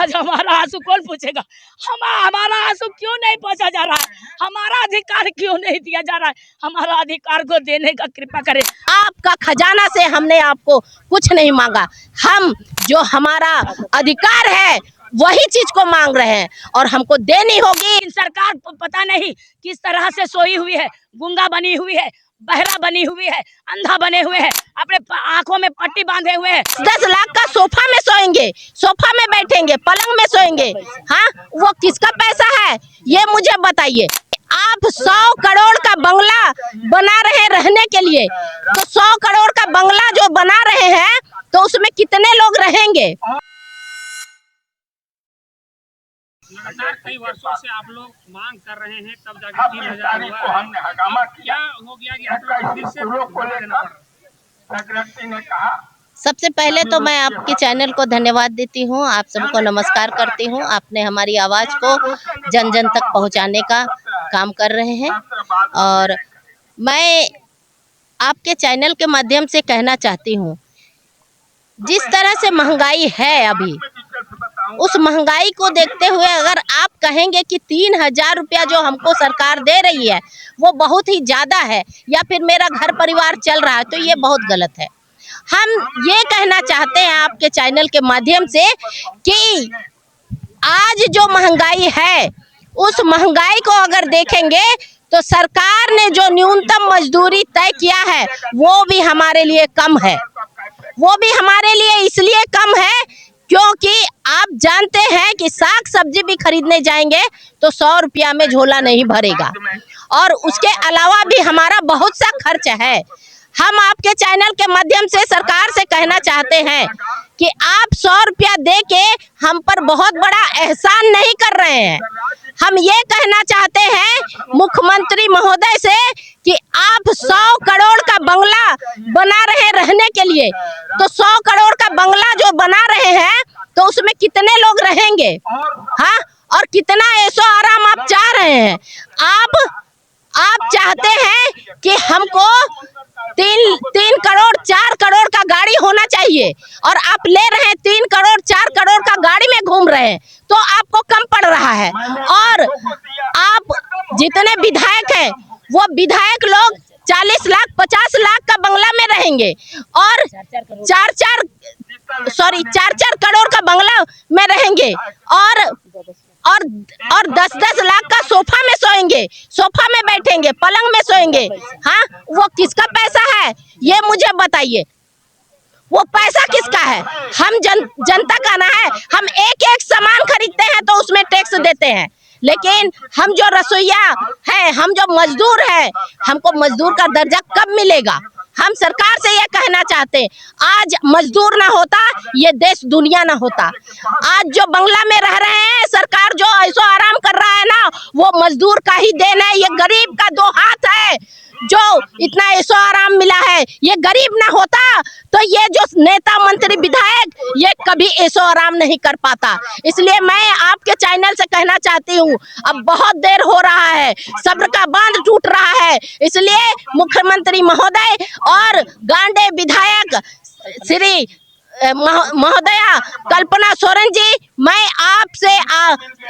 आज हमारा आंसू कौन पूछेगा? हमारा आंसू क्यों नहीं पहुंचा जा रहा है? हमारा अधिकार क्यों नहीं दिया जा रहा है? हमारा अधिकार को देने का कृपा करें। आपका खजाना से हमने आपको कुछ नहीं मांगा। हम जो हमारा अधिकार है वही चीज को मांग रहे हैं और हमको देनी होगी। सरकार पता नहीं किस तरह से सोई हुई है, गूंगा बनी हुई है, बहरा बनी हुई है, अंधा बने हुए हैं, अपने आंखों में पट्टी बांधे हुए हैं। 10 लाख का सोफा में सोएंगे, सोफा में बैठेंगे, पलंग में सोएंगे। हाँ, वो किसका पैसा है ये मुझे बताइए। आप 100 करोड़ का बंगला बना रहे रहने के लिए, तो 100 करोड़ का बंगला जो बना रहे हैं तो उसमें कितने लोग रहेंगे? लगातार कई वर्षों से आप लोग मांग कर रहे हैं, तब जाके 3000 हुआ है। क्या हो गया कि आप लोग फिर से देना पड़ रहा है? सबसे पहले तो मैं आपके चैनल को धन्यवाद देती हूँ, आप सबको नमस्कार करती हूँ। आपने हमारी आवाज़ को जन जन तक पहुँचाने का काम कर रहे हैं और मैं आपके चैनल के माध्यम से कहना चाहती हूँ, जिस तरह से महंगाई है अभी, उस महंगाई को देखते हुए अगर आप कहेंगे कि 3000 रुपया जो हमको सरकार दे रही है वो बहुत ही ज़्यादा है या फिर मेरा घर परिवार चल रहा है, तो ये बहुत गलत है। हम ये कहना चाहते हैं आपके चैनल के माध्यम से कि आज जो महंगाई है उस महंगाई को अगर देखेंगे तो सरकार ने जो न्यूनतम मजदूरी तय किया है वो भी हमारे लिए कम है। वो भी हमारे लिए इसलिए कम है क्योंकि आप जानते हैं कि साग सब्जी भी खरीदने जाएंगे तो 100 रुपया में झोला नहीं भरेगा और उसके अलावा भी हमारा बहुत सा खर्च है। हम आपके चैनल के माध्यम से सरकार से कहना चाहते हैं कि आप 100 रुपया दे के हम पर बहुत बड़ा एहसान नहीं कर रहे हैं। हम ये कहना चाहते हैं मुख्यमंत्री महोदय से कि आप 100 करोड़ का बंगला बना रहे रहने के लिए, तो 100 करोड़ का बंगला जो बना रहे हैं तो उसमें कितने लोग रहेंगे? हाँ, और कितना ऐशो आराम आप चाह रहे हैं? आप चाहते हैं कि हमको 3 करोड़ 4 करोड़ का गाड़ी होना चाहिए और आप ले रहे हैं 3 करोड़ 4 करोड़ का गाड़ी में घूम रहे हैं, तो आपको कम पड़ रहा है। और आप जितने विधायक हैं वो विधायक लोग 40 लाख 50 लाख का बंगला में रहेंगे और 4 करोड़ का बंगला में रहेंगे और 10 लाख का सोफा में सोएंगे, सोफा में बैठेंगे, पलंग में सोएंगे। हाँ, वो किसका पैसा है ये मुझे बताइए। वो पैसा किसका है? हम जनता का ना है। हम एक एक सामान खरीदते हैं तो उसमें टैक्स देते हैं, लेकिन हम जो रसोइया है, हम जो मजदूर है, हमको मजदूर का दर्जा कब मिलेगा? हम सरकार से ये कहना चाहते हैं, आज मजदूर ना होता ये देश दुनिया ना होता। आज जो बंगला में रह रहे हैं, सरकार जो ऐसो आराम कर रहा है ना, वो मजदूर का ही देन है। ये गरीब का 2 हाथ है जो इतना ऐसो आराम मिला है। ये गरीब ना होता तो ये जो नेता मंत्री विधायक ये कभी ऐसो आराम नहीं कर पाता। इसलिए मैं आपके चैनल से कहना चाहती हूँ, अब बहुत देर हो रहा है, सब्र का बांध टूट रहा है। इसलिए मुख्यमंत्री महोदय और गांडे विधायक श्री महोदया कल्पना सोरेन जी, मैं आपसे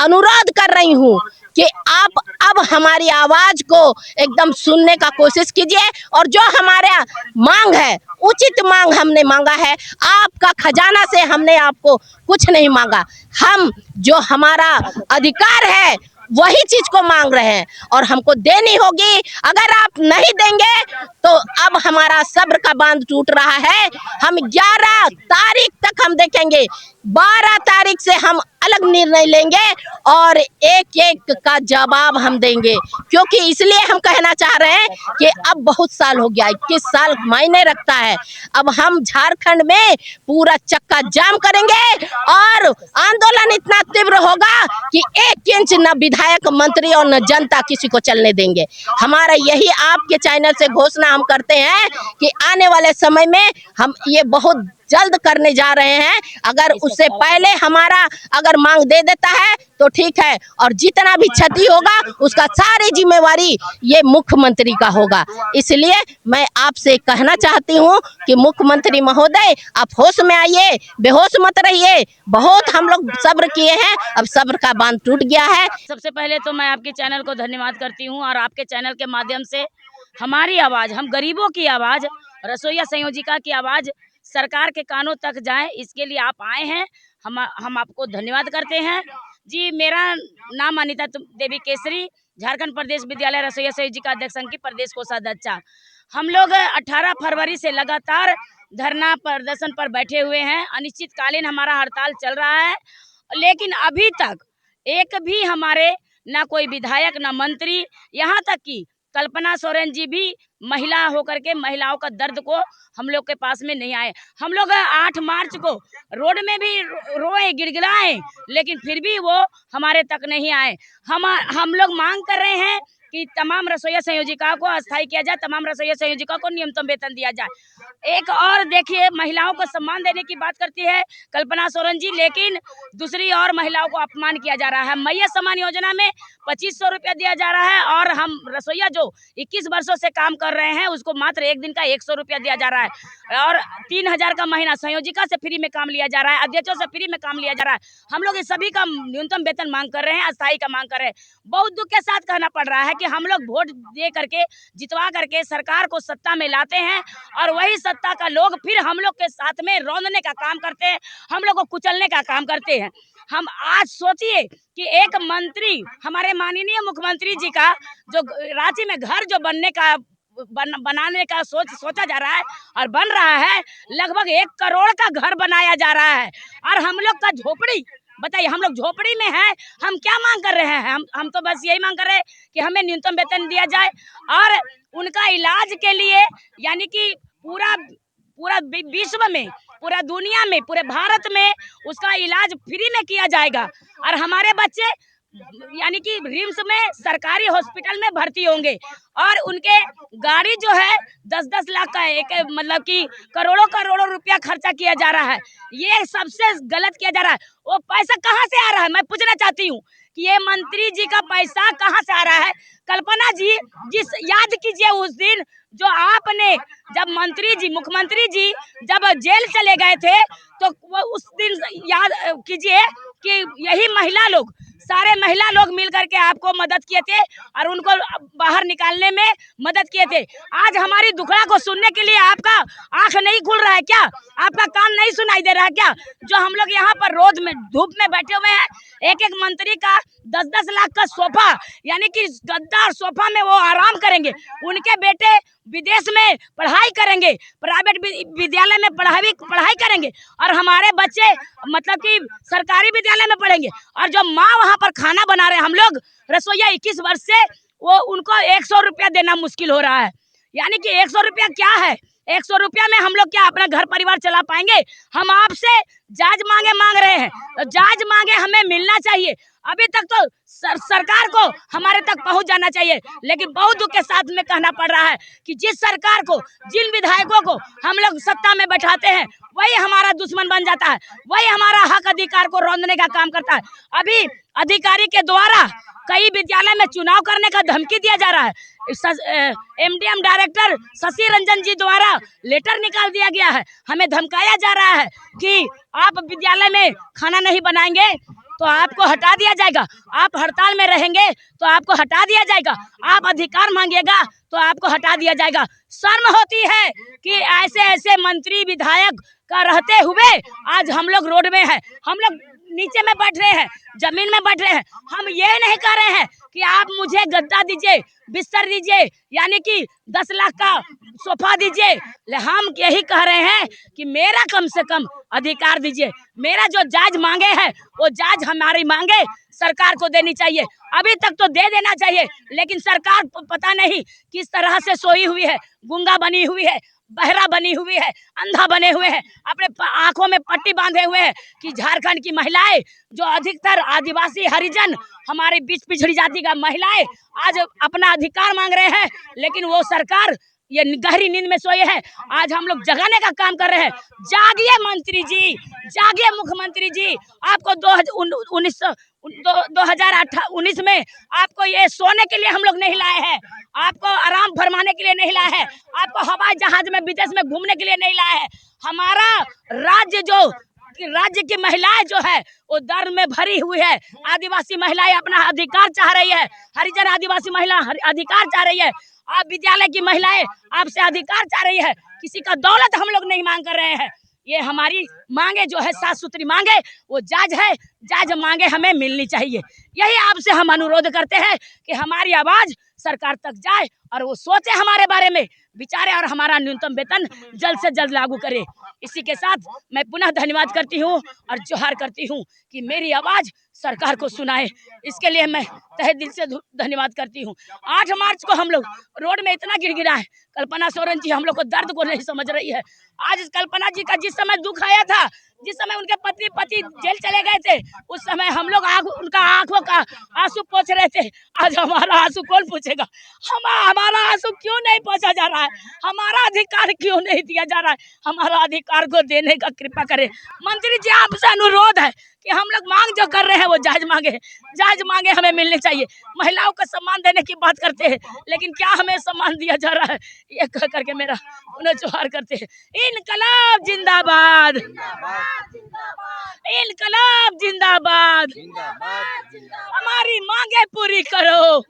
अनुरोध कर रही हूँ कि आप अब हमारी आवाज को एकदम सुनने का कोशिश कीजिए और जो हमारा मांग है, उचित मांग हमने मांगा है। आपका खजाना से हमने आपको कुछ नहीं मांगा। हम जो हमारा अधिकार है वही चीज को मांग रहे हैं और हमको देनी होगी। अगर आप नहीं देंगे तो अब हमारा सब्र का बांध टूट रहा है। हम 11 तारीख तक हम देखेंगे, 12 तारीख से हम अलग निर्णय लेंगे और एक एक का जवाब हम देंगे, क्योंकि इसलिए हम कहना चाह रहे हैं कि अब बहुत साल हो गया, 21 साल मायने रखता है। अब हम झारखंड में पूरा चक्का जाम करेंगे और आंदोलन इतना तीव्र होगा कि 1 इंच न विधायक मंत्री और न जनता किसी को चलने देंगे। हमारा यही आपके चैनल से घोषणा हम करते हैं कि आने वाले समय में हम ये बहुत जल्द करने जा रहे हैं। अगर उससे पहले हमारा अगर मांग दे देता है तो ठीक है, और जितना भी क्षति होगा उसका सारी जिम्मेवारी ये मुख्यमंत्री का होगा। इसलिए मैं आपसे कहना चाहती हूँ कि मुख्यमंत्री महोदय, आप होश में आइए, बेहोश मत रहिए। बहुत हम लोग सब्र किए हैं, अब सब्र का बांध टूट गया है। सबसे पहले तो मैं आपके चैनल को धन्यवाद करती हूँ, और आपके चैनल के माध्यम से हमारी आवाज़, हम गरीबों की आवाज़, रसोइया संयोजिका की आवाज़ सरकार के कानों तक जाए, इसके लिए आप आए हैं। हम आपको धन्यवाद करते हैं जी। मेरा नाम अनीता देवी केसरी, झारखंड प्रदेश विद्यालय रसोइया संयोजिका अध्यक्ष संघ की प्रदेश कोषाध्यक्ष। हम लोग 18 फरवरी से लगातार धरना प्रदर्शन पर बैठे हुए हैं। अनिश्चितकालीन हमारा हड़ताल चल रहा है, लेकिन अभी तक एक भी हमारे ना कोई विधायक, ना मंत्री, यहाँ तक कि कल्पना सोरेन जी भी महिला होकर के महिलाओं का दर्द को हम लोग के पास में नहीं आए। हम लोग 8 मार्च को रोड में भी रोए, गिड़गिड़ाए, लेकिन फिर भी वो हमारे तक नहीं आए। हम लोग मांग कर रहे हैं कि तमाम रसोइया संयोजिकाओं को अस्थायी किया जाए, तमाम रसोइया संयोजिकाओं को न्यूनतम वेतन दिया जाए। एक और देखिए, महिलाओं को सम्मान देने की बात करती है कल्पना सोरेन जी, लेकिन दूसरी और महिलाओं को अपमान किया जा रहा है। मैया सम्मान योजना में 2500 रुपया दिया जा रहा है, और हम रसोइया जो 21 वर्षों से काम कर रहे हैं उसको मात्र एक दिन का 100 रुपया दिया जा रहा है, और 3000 का महीना संयोजिका से फ्री में काम लिया जा रहा है, अध्यक्षों से फ्री में काम लिया जा रहा है। हम लोग इस सभी का न्यूनतम वेतन मांग कर रहे हैं, अस्थायी का मांग कर रहे हैं। बहुत दुख के साथ कहना पड़ रहा है कि हम लोग वोट दे करके, जितवा करके सरकार को सत्ता में लाते हैं, और वही सत्ता का लोग फिर हम लोग के साथ में रौंदने का काम करते हैं, हम लोग को कुचलने का काम करते हैं। हम आज सोचिए कि एक मंत्री, हमारे माननीय मुख्यमंत्री जी का जो रांची में घर जो बनाने का सोचा जा रहा है और बन रहा है, लगभग 1 करोड़ का घर बनाया जा रहा है, और हम लोग का झोपड़ी, बताइए हम लोग झोपड़ी में हैं। हम क्या मांग कर रहे हैं? हम तो बस यही मांग कर रहे हैं कि हमें न्यूनतम वेतन दिया जाए, और उनका इलाज के लिए, यानी कि पूरा विश्व में, पूरा दुनिया में, पूरे भारत में उसका इलाज फ्री में किया जाएगा, और हमारे बच्चे यानी कि रिम्स में, सरकारी हॉस्पिटल में भर्ती होंगे, और उनके गाड़ी जो है 10-10 लाख का, एक मतलब कि करोड़ों रुपया खर्चा किया जा रहा है। ये सबसे गलत किया जा रहा है। वो पैसा कहाँ से आ रहा है, मैं पूछना चाहती हूँ कि ये मंत्री जी का पैसा कहाँ से आ रहा है? कल्पना जी, याद कीजिए उस दिन जो आपने, जब मुख्यमंत्री जी जब जेल चले गए थे, तो वो उस दिन याद कीजिए कि यही सारे महिला लोग मिल करके आपको मदद किए थे, और उनको बाहर निकालने में मदद किए थे। आज हमारी दुखड़ा को सुनने के लिए आपका आंख नहीं खुल रहा है क्या? आपका कान नहीं सुनाई दे रहा है क्या? जो हम लोग यहाँ पर रोड में धूप में बैठे हुए हैं, एक मंत्री का 10-10 लाख का सोफा, यानी कि गद्दा और सोफा में वो आराम करेंगे, उनके बेटे विदेश में पढ़ाई करेंगे, प्राइवेट विद्यालय में पढ़ाई करेंगे, और हमारे बच्चे मतलब कि सरकारी विद्यालय में पढ़ेंगे, और जो माँ वहाँ पर खाना बना रहे हैं, हम लोग रसोइया 21 वर्ष से, वो उनको 100 रुपया देना मुश्किल हो रहा है। यानी कि 100 रुपया क्या है? 100 रुपया में हम लोग क्या अपना घर परिवार चला पाएंगे? हम आपसे जायज मांग रहे हैं, तो जायज मांगे हमें मिलना चाहिए। अभी तक तो सरकार को हमारे तक पहुंच जाना चाहिए, लेकिन बहुत दुख के साथ में कहना पड़ रहा है कि जिस सरकार को, जिन विधायकों को हम लोग सत्ता में बैठाते हैं, वही हमारा दुश्मन बन जाता है, वही हमारा हक अधिकार को रौंदने का काम करता है। अभी अधिकारी के द्वारा कई विद्यालय में चुनाव करने का धमकी दिया जा रहा है। एमडीएम डायरेक्टर शशि रंजन जी द्वारा लेटर निकाल दिया गया है, हमें धमकाया जा रहा है कि आप विद्यालय में खाना नहीं बनाएंगे तो आपको हटा दिया जाएगा, आप हड़ताल में रहेंगे तो आपको हटा दिया जाएगा, आप अधिकार मांगिएगा तो आपको हटा दिया जाएगा। शर्म होती है कि ऐसे मंत्री विधायक का रहते हुए आज हम लोग रोड में हैं, हम लोग नीचे में बैठ रहे हैं, जमीन में बैठ रहे हैं। हम ये नहीं कह रहे हैं कि आप मुझे गद्दा दीजिए, बिस्तर दीजिए, यानी कि 10 लाख का सोफा दीजिए। हम यही कह रहे हैं कि मेरा कम से कम अधिकार दीजिए, मेरा जो जायज मांगे है वो जायज हमारी मांगे सरकार को देनी चाहिए। अभी तक तो दे देना चाहिए, लेकिन सरकार पता नहीं किस तरह से सोई हुई है, गूंगा बनी हुई है, बहरा बनी हुई है, अंधा बने हुए हैं, अपने आंखों में पट्टी बांधे हुए हैं कि झारखंड की महिलाएं जो अधिकतर आदिवासी हरिजन हमारे बीच पिछड़ी जाति का महिलाएं आज अपना अधिकार मांग रहे हैं, लेकिन वो सरकार ये गहरी नींद में सोए हैं। आज हम लोग जगाने का काम कर रहे हैं। जागिए मंत्री जी, जागिए मुख्यमंत्री जी। आपको 2019 में आपको ये सोने के लिए हम लोग नहीं लाए हैं, आपको आराम फरमाने के लिए नहीं लाए हैं, आपको हवाई जहाज में विदेश में घूमने के लिए नहीं लाए हैं। हमारा राज्य की महिलाएं जो है वो दर्द में भरी हुई है। आदिवासी महिलाएं अपना अधिकार चाह रही है, हरिजन आदिवासी महिला अधिकार चाह रही है, आप विद्यालय की महिलाएं आपसे अधिकार चाह रही है। किसी का दौलत हम लोग नहीं मांग कर रहे हैं। ये हमारी मांगे जो है साफ सुथरी मांगे, वो जायज है, जायज मांगे हमें मिलनी चाहिए। यही आपसे हम अनुरोध करते हैं कि हमारी आवाज सरकार तक जाए और वो सोचे हमारे बारे में, विचारे और हमारा न्यूनतम वेतन जल्द से जल्द लागू करे। इसी के साथ मैं पुनः धन्यवाद करती हूँ और जोहार करती हूँ कि मेरी आवाज सरकार को सुनाए। इसके लिए मैं तहे दिल से धन्यवाद करती हूँ। 8 मार्च को हम लोग रोड में इतना गिड़गिड़ा है, कल्पना सोरेन जी हम लोग को दर्द को नहीं समझ रही है। आज कल्पना जी का जिस समय दुख आया था, जिस समय उनके पति जेल चले गए थे, उस समय हम लोग उनका आंखों का आंसू पोंछ रहे थे। आज हमारा आंसू कौन पूछेगा? हमारा आंसू क्यों नहीं पोंछा जा रहा है? हमारा अधिकार क्यों नहीं दिया जा रहा है? हमारा अधिकार को देने का कृपा करें। मंत्री जी आपसे अनुरोध है कि हम लोग मांग जो कर रहे हैं वो जायज मांगे हमें मिलनी चाहिए। महिलाओं को सम्मान देने की बात करते हैं, लेकिन क्या हमें सम्मान दिया जा रहा है? ये कह करके मेरा पुनः जोहार करते हैं। इनकलाब जिंदाबाद, इनकलाब जिंदाबाद। हमारी मांगे पूरी करो,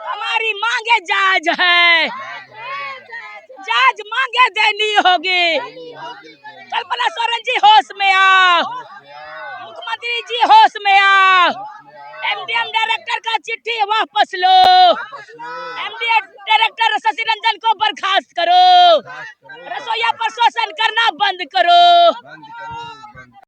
हमारी मांगे जायज है, जायज मांगे देनी होगी। कल्पना सोरेन जी होश में आओ, मुख्यमंत्री जी होश में आओ। एमडीएम डायरेक्टर का चिट्ठी वापस लो, एमडीएम डायरेक्टर शशि रंजन को बर्खास्त करो, रसोइया पर शोषण करना बंद करो।